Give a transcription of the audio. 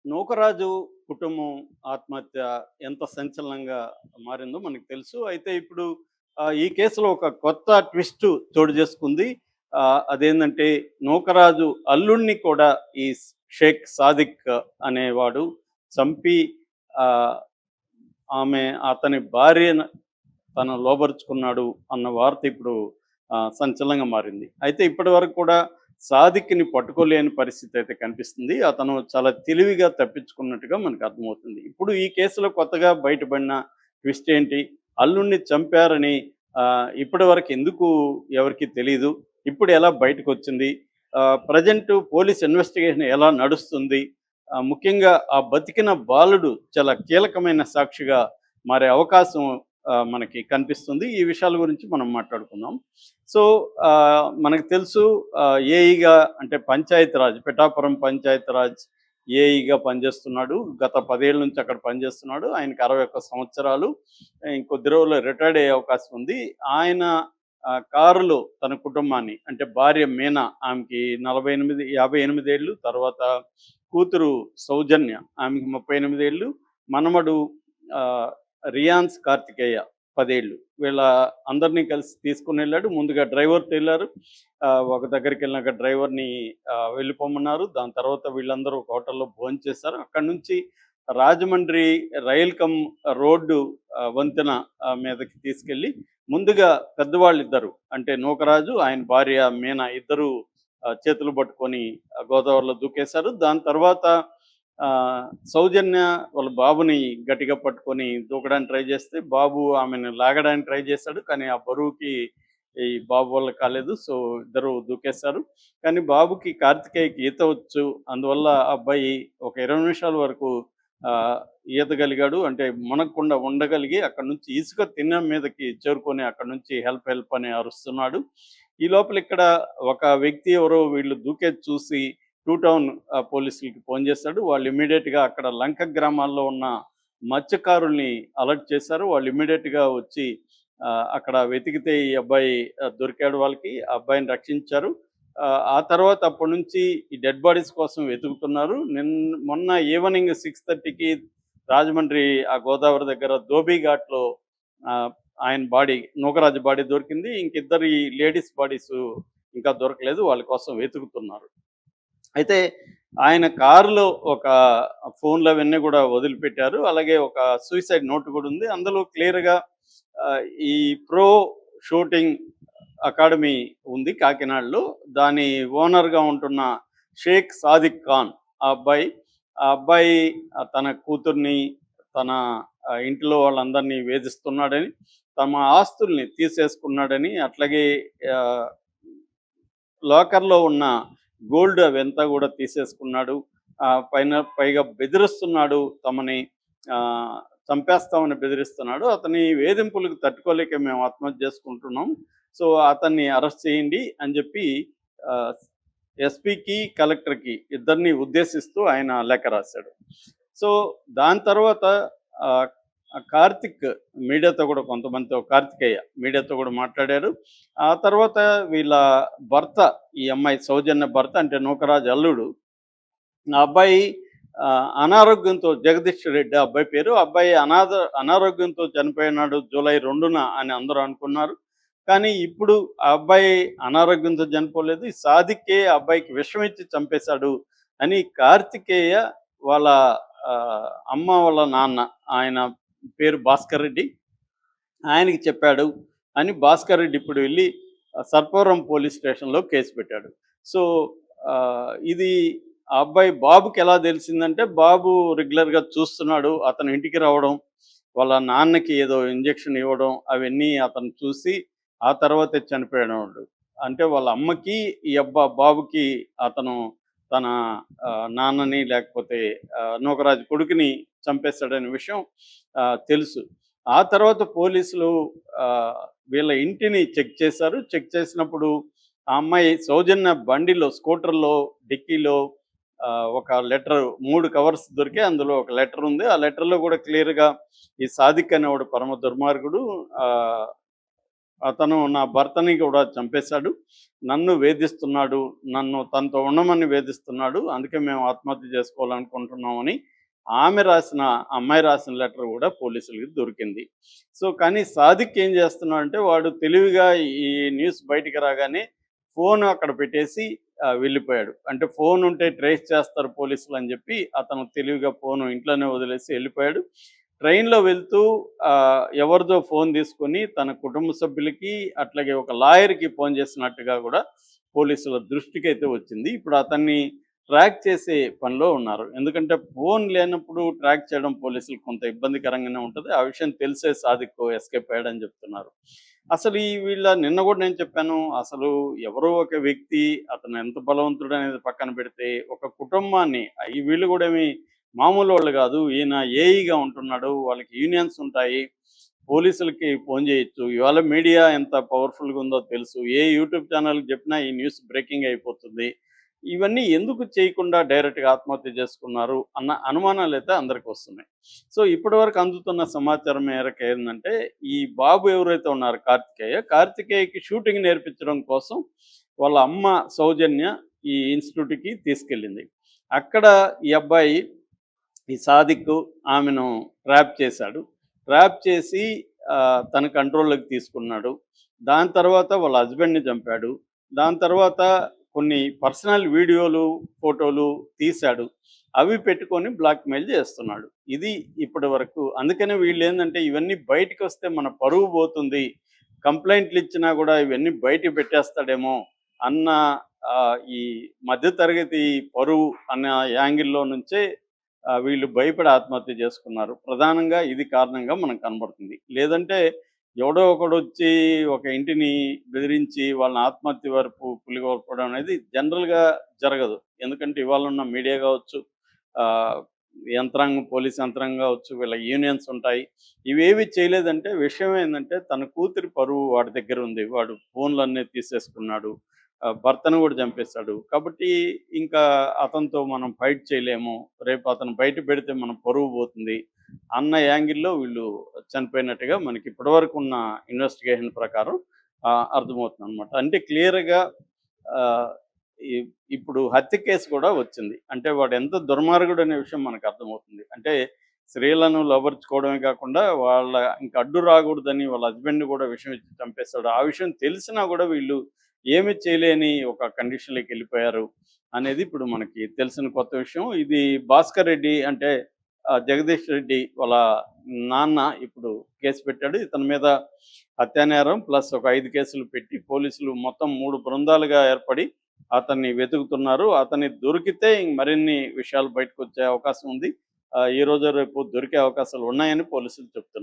నూకరాజు కుటుంబం ఆత్మహత్య ఎంత సంచలనంగా మారిందో మనకు తెలుసు. అయితే ఇప్పుడు ఈ కేసులో ఒక కొత్త ట్విస్ట్ చోటు చేసుకుంది. అదేందంటే నూకరాజు అల్లుడిని కూడా ఈ షేక్ సాదిక్ అనేవాడు చంపి ఆహ్, అతని భార్యను తను లోబరుచుకున్నాడు అన్న వార్త ఇప్పుడు సంచలనంగా మారింది. అయితే ఇప్పటివరకు కూడా సాదిక్‌ని పట్టుకోలేని పరిస్థితి అయితే కనిపిస్తుంది. అతను చాలా తెలివిగా తప్పించుకున్నట్టుగా మనకు అర్థమవుతుంది. ఇప్పుడు ఈ కేసులో కొత్తగా బయటపడిన ట్విస్ట్ ఏంటి? అల్లుడిని చంపారని ఇప్పటివరకు ఎందుకు ఎవరికీ తెలీదు. ఇప్పుడు ఎలా బయటకొచ్చింది? ప్రెజెంట్ పోలీస్ ఇన్వెస్టిగేషన్ ఎలా నడుస్తుంది? ముఖ్యంగా ఆ బతికిన బాలుడు చాలా కీలకమైన సాక్షిగా మారే అవకాశం మనకి కనిపిస్తుంది. ఈ విషయాల గురించి మనం మాట్లాడుకుందాం. సో, మనకు తెలుసు ఏఈగా అంటే పంచాయతీరాజ్ పిఠాపురం పంచాయతీరాజ్ ఏఈగా పనిచేస్తున్నాడు. గత 10 ఏళ్ల నుంచి అక్కడ పనిచేస్తున్నాడు. ఆయనకి 61 సంవత్సరాలు. ఇంకొద్ది రోజుల్లో రిటైర్డ్ అయ్యే అవకాశం ఉంది. ఆయన కారులో తన కుటుంబాన్ని అంటే భార్య మీనా ఆమెకి 58 ఏళ్ళు. తర్వాత కూతురు సౌజన్య ఆమెకి 38 ఏళ్ళు. మనమడు ఆహ్, రియాన్స్ కార్తికేయ 10 ఏళ్ళు. వీళ్ళ అందరినీ కలిసి తీసుకొనెళ్ళాడు. ముందుగా డ్రైవర్‌తో ఎళ్లారు. ఒక దగ్గరికెళ్ళినాక డ్రైవర్‌ని వెళ్ళిపోమన్నారు. దాని తర్వాత వీళ్ళందరూ ఒక హోటల్‌లో భోంచేశారు. అక్కడి నుంచి రాజమండ్రి రైల్ కమ్ రోడ్డు వంతెన మీదకి తీసుకెళ్ళి ముందుగా పెద్దవాళ్ళిద్దరు అంటే నూకరాజు, ఆయన భార్య మీనా ఇద్దరు చేతులు పట్టుకొని గోదావరిలో దూకేశారు. దాని తర్వాత సౌజన్య వాళ్ళ బాబుని గట్టిగా పట్టుకొని దూకడానికి ట్రై చేస్తే బాబు ఆమెను లాగడానికి ట్రై చేశాడు. కానీ ఆ బరువుకి ఈ బాబు వల్ల కాలేదు. సో, ఇద్దరు దూకేశారు. కానీ బాబుకి కార్తికేయకి ఈత వచ్చు. అందువల్ల ఆ అబ్బాయి ఒక 20 నిమిషాల వరకు ఆహ్, ఈతగలిగాడు. అంటే మునగకుండా ఉండగలిగి అక్కడి నుంచి ఇసుక తిన్నె మీదకి చేరుకొని అక్కడి నుంచి హెల్ప్ హెల్ప్ అని అరుస్తున్నాడు. ఈ లోపల ఇక్కడ ఒక వ్యక్తి ఎవరో వీళ్ళు దూకేది చూసి టూ టౌన్ పోలీసులకి ఫోన్ చేశాడు. వాళ్ళు ఇమ్మీడియేట్‌గా అక్కడ లంక గ్రామాల్లో ఉన్న మత్స్యకారుల్ని అలర్ట్ చేశారు. వాళ్ళు ఇమ్మీడియేట్‌గా వచ్చి అక్కడ వెతికితే ఈ అబ్బాయి దొరికాడు వాళ్ళకి. ఆ అబ్బాయిని రక్షించారు. ఆ తర్వాత అప్పటి నుంచి ఈ డెడ్ బాడీస్ కోసం వెతుకుతున్నారు. మొన్న ఈవెనింగ్ 6:30కి రాజమండ్రి ఆ గోదావరి దగ్గర ధోబీ ఘాట్‌లో ఆహ్, ఆయన బాడీ నూకరాజు బాడీ దొరికింది. ఇంకిద్దరి లేడీస్ బాడీసు ఇంకా దొరకలేదు. వాళ్ళ కోసం వెతుకుతున్నారు. అయితే ఆయన కారులో ఒక ఫోన్‌లు అవన్నీ గూడా వదిలిపెట్టారు. అలాగే ఒక సూసైడ్ నోట్ గూడా ఉంది. అందులో క్లియర్‌గా ఈ ప్రో షూటింగ్ అకాడమీ ఉంది కాకినాడలో. దాని ఓనర్‌గా ఉంటున్న షేక్ సాదిక్ ఖాన్ ఆ అబ్బాయి తన కూతుర్ని, తన ఇంట్లో వాళ్ళందరినీ వేధిస్తున్నాడని, తమ ఆస్తుల్ని తీసేసుకున్నాడని, అట్లాగే ఆహ్, లాకర్‌లో ఉన్న గోల్డ్ అవంతా గూడా తీసేసుకున్నాడు. పైగా బెదిరిస్తున్నాడు తమని. ఆహ్, చంపేస్తామని బెదిరిస్తున్నాడు. అతని వేధింపులకు తట్టుకోలేక మేము ఆత్మహత్య చేసుకుంటున్నాం. సో, అతన్ని అరెస్ట్ చేయండి అని జెప్పి ఆహ్, ఎస్పీకి, కలెక్టర్‌కి ఇద్దరిని ఉద్దేశిస్తూ ఆయన లేఖ రాశాడు. సో, దాని తర్వాత ఆహ్, కార్తిక్ మీడియాతో కూడా కొంతమందితో కార్తికేయ మీడియాతో కూడా మాట్లాడారు. ఆ తర్వాత వీళ్ళ భర్త ఈ అమ్మాయి సౌజన్య భర్త అంటే నూకరాజు అల్లుడు. ఆ అబ్బాయి అనారోగ్యంతో జగదీష్ రెడ్డి ఆ అబ్బాయి పేరు. ఆ అబ్బాయి అనారోగ్యంతో చనిపోయినాడు జూలై 2న అని అందరూ అనుకున్నారు. కానీ ఇప్పుడు ఆ అబ్బాయి అనారోగ్యంతో చనిపోలేదు. ఈ సాదిక్కే ఆ అబ్బాయికి విషం ఇచ్చి చంపేశాడు అని కార్తికేయ వాళ్ళ అమ్మ వాళ్ళ నాన్న ఆయన పేరు భాస్కర్ రెడ్డి. ఆయనకి చెప్పాడు అని భాస్కర్ రెడ్డి ఇప్పుడు వెళ్ళి సర్పవరం పోలీస్ స్టేషన్‌లో కేసు పెట్టాడు. సో, ఇది ఆ అబ్బాయి బాబుకి ఎలా తెలిసిందంటే, బాబు రెగ్యులర్‌గా చూస్తున్నాడు. అతను ఇంటికి రావడం, వాళ్ళ నాన్నకి ఏదో ఇంజెక్షన్ ఇవ్వడం అవన్నీ అతను చూసి, ఆ తర్వాతే చనిపోయాడు. అంటే వాళ్ళ అమ్మకి, ఈ బాబుకి అతను తన నాన్నని లేకపోతే నూకరాజు కొడుకుని చంపేశాడనే విషయం తెలుసు. ఆ తర్వాత పోలీసులు వీళ్ళ ఇంటిని చెక్ చేశారు. చెక్ చేసినప్పుడు ఆ అమ్మాయి సౌజన్య బండిలో స్కూటర్‌లో డిక్కీలో ఒక లెటర్ 3 కవర్స్ దొరికాయి. అందులో ఒక లెటర్ ఉంది. ఆ లెటర్‌లో కూడా క్లియర్‌గా ఈ సాదిక్ అనేవాడు పరమ దుర్మార్గుడు. ఆహ్, అతను నా భర్తని కూడా చంపేశాడు. నన్ను వేధిస్తున్నాడు. నన్ను తనతో ఉండమని వేధిస్తున్నాడు. అందుకే మేము ఆత్మహత్య చేసుకోవాలనుకుంటున్నామని అమ్మాయి రాసిన లెటర్ కూడా పోలీసులకి దొరికింది. సో, కానీ సాదిక్ ఏం చేస్తున్నాడంటే వాడు తెలివిగా ఈ న్యూస్ బయటికి రాగానే ఫోను అక్కడ పెట్టేసి వెళ్ళిపోయాడు. అంటే ఫోన్ ఉంటే ట్రేస్ చేస్తారు పోలీసులు అని చెప్పి అతను తెలివిగా ఫోను ఇంట్లోనే వదిలేసి వెళ్ళిపోయాడు. ట్రైన్‌లో వెళ్తూ ఎవరిదో ఫోన్ తీసుకొని తన కుటుంబ సభ్యులకి, అట్లాగే ఒక లాయర్‌కి ఫోన్ చేసినట్టుగా కూడా పోలీసుల దృష్టికైతే వచ్చింది. ఇప్పుడు అతన్ని ట్రాక్ చేసే పనిలో ఉన్నారు. ఎందుకంటే ఫోన్ లేనప్పుడు ట్రాక్ చేయడం పోలీసులకు కొంత ఇబ్బందికరంగానే ఉంటది. ఆ విషయం తెలిసే సాదిక్ ఎస్కేప్ అయ్యాడని చెప్తున్నారు. అసలు నిన్న కూడా నేను చెప్పాను. అసలు ఎవరో ఒక వ్యక్తి అతను ఎంత బలవంతుడనేది పక్కన పెడితే, ఒక కుటుంబాన్ని వీళ్ళు కూడా మామూలోళ్ళు గాదు. ఈయన ఏఈగా ఉంటున్నాడు. వాళ్ళకి యూనియన్స్ ఉంటాయి. పోలీసులకి ఫోన్ జేయొచ్చు. ఇవాళ మీడియా ఎంత పవర్‌ఫుల్‌గా ఉందో తెలుసు. ఏ యూట్యూబ్ ఛానల్‌కి జెప్పినా ఈ న్యూస్ బ్రేకింగ్ అయిపోతుంది. ఇవన్నీ ఎందుకు చేయకుండా డైరెక్ట్‌గా ఆత్మహత్య చేసుకున్నారు అన్న అనుమానాలైతే అందరికొస్తున్నాయి. సో, ఇప్పటివరకు అందుతున్న సమాచారం మేరకు ఏందంటే, ఈ బాబు ఎవరైతే ఉన్నారో కార్తికేయకి షూటింగ్ నేర్పించడం కోసం వాళ్ళ అమ్మ సౌజన్య ఈ ఇన్‌స్టిట్యూట్‌కి తీసుకెళ్ళింది. అక్కడ ఈ అబ్బాయి ఈ సాదిక్ ఆమెను ట్రాప్ చేశాడు. ట్రాప్ చేసి తన కంట్రోల్‌లోకి తీసుకున్నాడు. దాని తర్వాత వాళ్ళ హస్బెండ్‌ని చంపాడు. దాని తర్వాత కొన్ని పర్సనల్ వీడియోలు, ఫోటోలు తీశాడు. అవి పెట్టుకొని బ్లాక్‌మెయిల్ చేస్తున్నాడు. ఇది ఇప్పటి వరకు. అందుకనే వీళ్ళేందంటే ఇవన్నీ బయటికొస్తే మన పరువు పోతుంది. కంప్లెయింట్లు ఇచ్చినా కూడా ఇవన్నీ బయటికి పెట్టేస్తాడేమో అన్న ఈ మధ్య తరగతి పరువు అన్న యాంగిల్‌లో నుంచే వీళ్ళు భయపడి ఆత్మహత్య చేసుకున్నారు. ప్రధానంగా ఇది కారణంగా మనకు కనబడుతుంది. లేదంటే ఎవడో ఒకడొచ్చి ఒక ఇంటిని బెదిరించి వాళ్ళని ఆత్మహత్య వరకు పులిగొల్పడం అనేది జనరల్‌గా జరగదు. ఎందుకంటే ఇవాళున్న మీడియా కావచ్చు, ఆహ్, పోలీస్ యంత్రాంగం కావచ్చు, వీళ్ళ యూనియన్స్ ఉంటాయి. ఇవేవి చేయలేదంటే విషయం ఏందంటే తన కూతురి పరువు వాడి దగ్గర ఉంది. వాడు ఫోన్‌లన్నీ తీసేసుకున్నాడు. భర్తను కూడా చంపేశాడు. కాబట్టి ఇంకా అతనితో మనం ఫైట్ చేయలేము. రేపు అతను బయట పెడితే మన పరువు పోతుంది అన్న యాంగిల్‌లో వీళ్ళు చనిపోయినట్టుగా మనకి ఇప్పటివరకు ఉన్న ఇన్వెస్టిగేషన్ ప్రకారం అర్థమవుతుందనమాట. అంటే క్లియర్‌గా ఆహ్, ఇ ఇప్పుడు హత్య కేసు కూడా వచ్చింది. అంటే వాడు ఎంత దుర్మార్గుడనే విషయం మనకు అర్థమవుతుంది. అంటే స్త్రీలను లోబరుచుకోవడమే కాకుండా ఇంక అడ్డు రాకూడదని వాళ్ళ హస్బెండ్‌ని కూడా విషం ఇచ్చి చంపేస్తాడు. ఆ విషయం తెలిసినా కూడా వీళ్ళు ఏమి చేయలేని ఒక కండిషన్‌లోకి వెళ్ళిపోయారు అనేది ఇప్పుడు మనకి తెలిసిన కొత్త విషయం. ఇది భాస్కర్ రెడ్డి అంటే జగదీష్ రెడ్డి వాళ్ళ నాన్న ఇప్పుడు కేసు పెట్టాడు. ఇతని మీద హత్యానేరం ప్లస్ ఒక 5 కేసులు పెట్టి పోలీసులు మొత్తం 3 బృందాలుగా ఏర్పడి అతన్ని వెతుకుతున్నారు. అతన్ని దొరికితే మరిన్ని విషయాలు బయటకొచ్చే అవకాశం ఉంది. ఈరోజో రేపు దొరికే అవకాశాలు ఉన్నాయని పోలీసులు చెప్తున్నారు.